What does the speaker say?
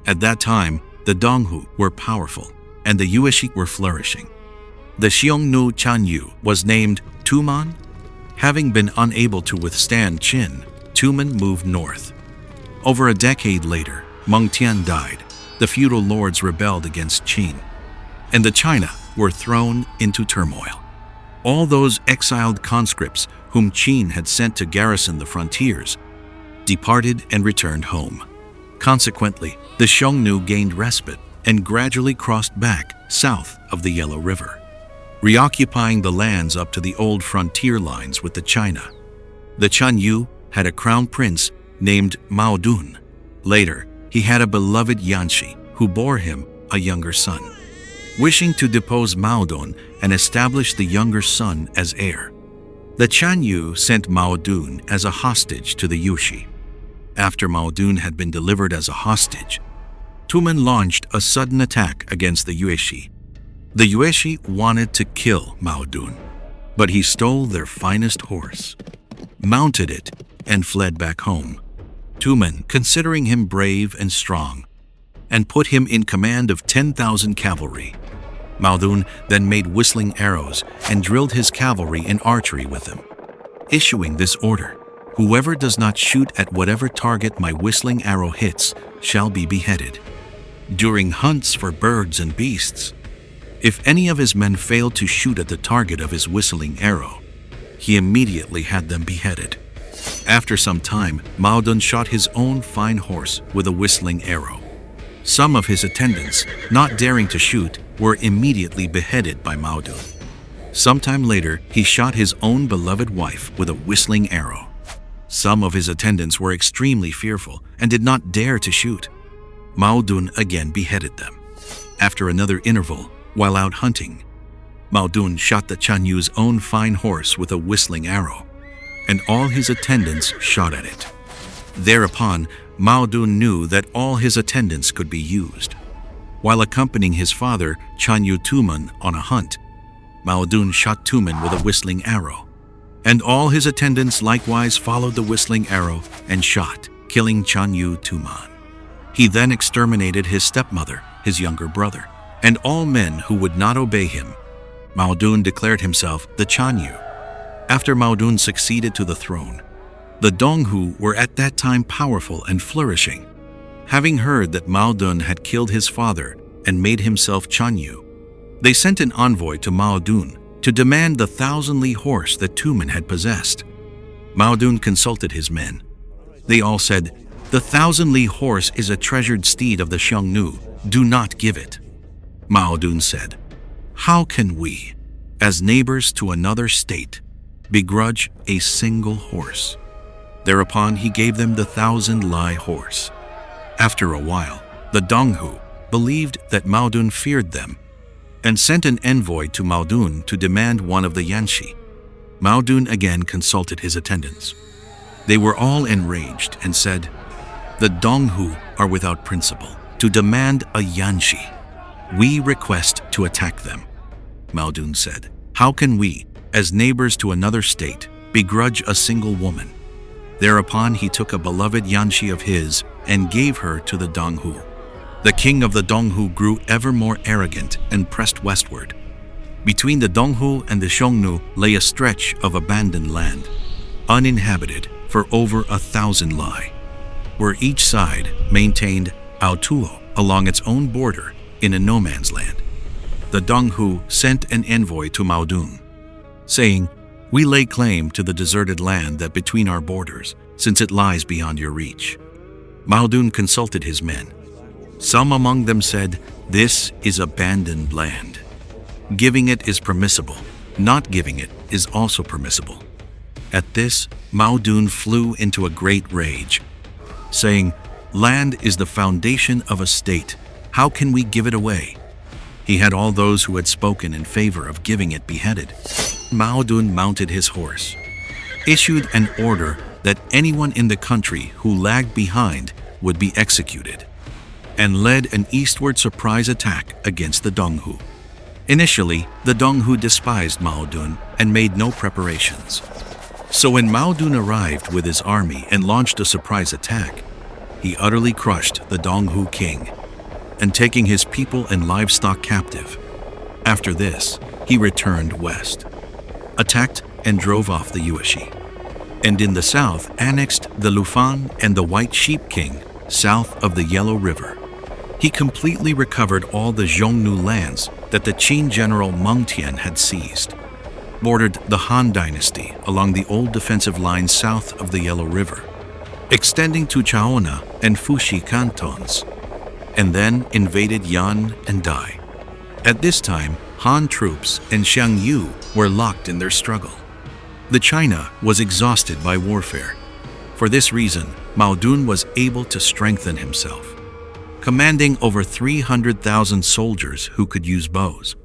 At that time, the Donghu were powerful, and the Yueshi were flourishing. The Xiongnu Chanyu was named Tuman. Having been unable to withstand Qin, Tuman moved north. Over a decade later, Mengtian died. The feudal lords rebelled against Qin, and the China were thrown into turmoil. All those exiled conscripts whom Qin had sent to garrison the frontiers departed and returned home. Consequently, the Xiongnu gained respite and gradually crossed back south of the Yellow River, reoccupying the lands up to the old frontier lines with the China. The Chanyu had a crown prince named Mao Dun. Later, he had a beloved Yanshi who bore him a younger son. Wishing to depose Mao Dun and establish the younger son as heir, the Chanyu sent Mao Dun as a hostage to the Yueshi. After Mao Dun had been delivered as a hostage, Tuman launched a sudden attack against the Yueshi. The Yueshi wanted to kill Mao Dun, but he stole their finest horse, mounted it, and fled back home. Tuman, considering him brave and strong, and put him in command of 10,000 cavalry. Mao Dun then made whistling arrows and drilled his cavalry in archery with them, issuing this order: "Whoever does not shoot at whatever target my whistling arrow hits shall be beheaded." During hunts for birds and beasts, if any of his men failed to shoot at the target of his whistling arrow, he immediately had them beheaded. After some time, Mao Dun shot his own fine horse with a whistling arrow. Some of his attendants, not daring to shoot, were immediately beheaded by Mao Dun. Sometime later, he shot his own beloved wife with a whistling arrow. Some of his attendants were extremely fearful and did not dare to shoot. Mao Dun again beheaded them. After another interval, while out hunting, Mao Dun shot the Chanyu's own fine horse with a whistling arrow, and all his attendants shot at it. Thereupon, Mao Dun knew that all his attendants could be used. While accompanying his father, Chanyu Tuman, on a hunt, Mao Dun shot Tuman with a whistling arrow, and all his attendants likewise followed the whistling arrow and shot, killing Chanyu Tuman. He then exterminated his stepmother, his younger brother, and all men who would not obey him. Mao Dun declared himself the Chanyu. After Mao Dun succeeded to the throne, the Donghu were at that time powerful and flourishing. Having heard that Mao Dun had killed his father and made himself Chanyu, they sent an envoy to Mao Dun to demand the 1,000-li horse that Tuman had possessed. Mao Dun consulted his men. They all said, "The 1,000-li horse is a treasured steed of the Xiongnu. Do not give it." Mao Dun said, "How can we, as neighbors to another state, begrudge a single horse?" Thereupon he gave them the 1,000-li horse. After a while, the Donghu believed that Mao Dun feared them and sent an envoy to Mao Dun to demand one of the Yanshi. Mao Dun again consulted his attendants. They were all enraged and said, "The Donghu are without principle to demand a Yanshi. We request to attack them." Mao Dun said, "How can we, as neighbors to another state, begrudge a single woman?" Thereupon he took a beloved Yanshi of his and gave her to the Donghu. The king of the Donghu grew ever more arrogant and pressed westward. Between the Donghu and the Xiongnu lay a stretch of abandoned land, uninhabited for over 1,000 li, where each side maintained autuo along its own border in a no man's land. The Donghu sent an envoy to Mao Dun, saying, "We lay claim to the deserted land that between our borders, since it lies beyond your reach." Mao Dun consulted his men. Some among them said, "This is abandoned land. Giving it is permissible. Not giving it is also permissible." At this, Mao Dun flew into a great rage, saying, "Land is the foundation of a state. How can we give it away?" He had all those who had spoken in favor of giving it beheaded. Mao Dun mounted his horse, issued an order that anyone in the country who lagged behind would be executed, and led an eastward surprise attack against the Donghu. Initially, the Donghu despised Mao Dun and made no preparations. So when Mao Dun arrived with his army and launched a surprise attack, he utterly crushed the Donghu king, and taking his people and livestock captive. After this, he returned west, attacked and drove off the Yueshi, and in the south annexed the Lufan and the White Sheep King south of the Yellow River. He completely recovered all the Xiongnu lands that the Qin general Meng Tian had seized, bordered the Han dynasty along the old defensive line south of the Yellow River, extending to Chaona and Fuxi cantons, and then invaded Yan and Dai. At this time, Han troops and Xiongnu were locked in their struggle. The China was exhausted by warfare. For this reason, Mao Dun was able to strengthen himself, commanding over 300,000 soldiers who could use bows.